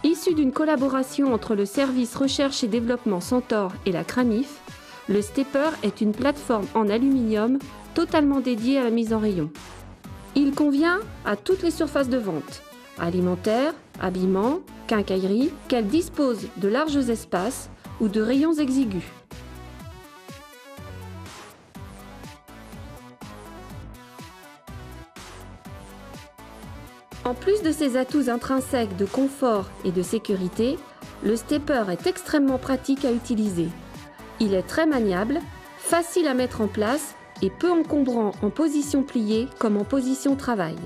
Issu d'une collaboration entre le service recherche et développement Centaure et la Cramif, le stepper est une plateforme en aluminium totalement dédiée à la mise en rayon. Il convient à toutes les surfaces de vente, alimentaire, habillement, quincaillerie, qu'elle dispose de larges espaces ou de rayons exigus. En plus de ses atouts intrinsèques de confort et de sécurité, le stepper est extrêmement pratique à utiliser. Il est très maniable, facile à mettre en place et peu encombrant en position pliée comme en position travail.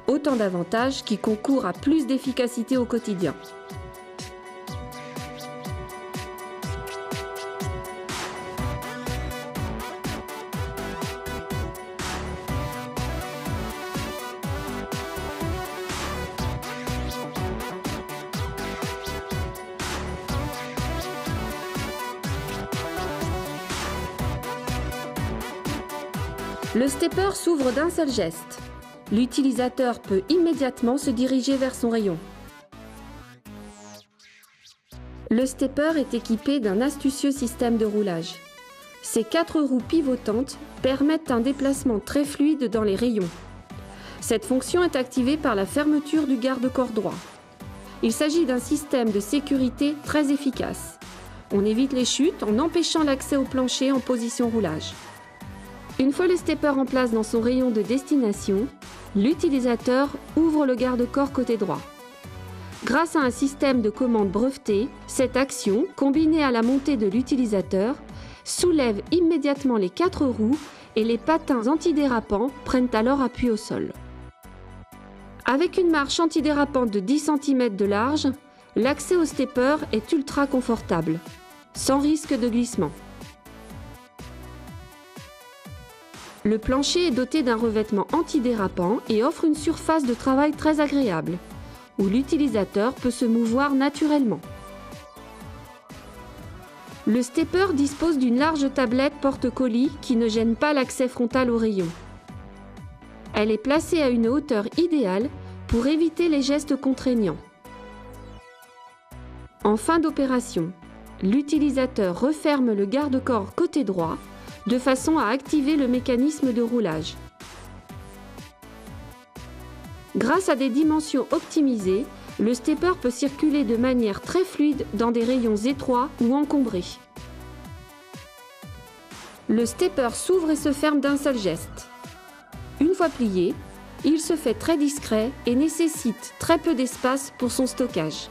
Autant d'avantages qui concourent à plus d'efficacité au quotidien. Le stepper s'ouvre d'un seul geste. L'utilisateur peut immédiatement se diriger vers son rayon. Le stepper est équipé d'un astucieux système de roulage. Ses 4 roues pivotantes permettent un déplacement très fluide dans les rayons. Cette fonction est activée par la fermeture du garde-corps droit. Il s'agit d'un système de sécurité très efficace. On évite les chutes en empêchant l'accès au plancher en position roulage. Une fois le stepper en place dans son rayon de destination, l'utilisateur ouvre le garde-corps côté droit. Grâce à un système de commande breveté, cette action, combinée à la montée de l'utilisateur, soulève immédiatement les 4 roues et les patins antidérapants prennent alors appui au sol. Avec une marche antidérapante de 10 cm de large, l'accès au stepper est ultra confortable, sans risque de glissement. Le plancher est doté d'un revêtement antidérapant et offre une surface de travail très agréable, où l'utilisateur peut se mouvoir naturellement. Le stepper dispose d'une large tablette porte-colis qui ne gêne pas l'accès frontal au rayon. Elle est placée à une hauteur idéale pour éviter les gestes contraignants. En fin d'opération, l'utilisateur referme le garde-corps côté droit de façon à activer le mécanisme de roulage. Grâce à des dimensions optimisées, le stepper peut circuler de manière très fluide dans des rayons étroits ou encombrés. Le stepper s'ouvre et se ferme d'un seul geste. Une fois plié, il se fait très discret et nécessite très peu d'espace pour son stockage.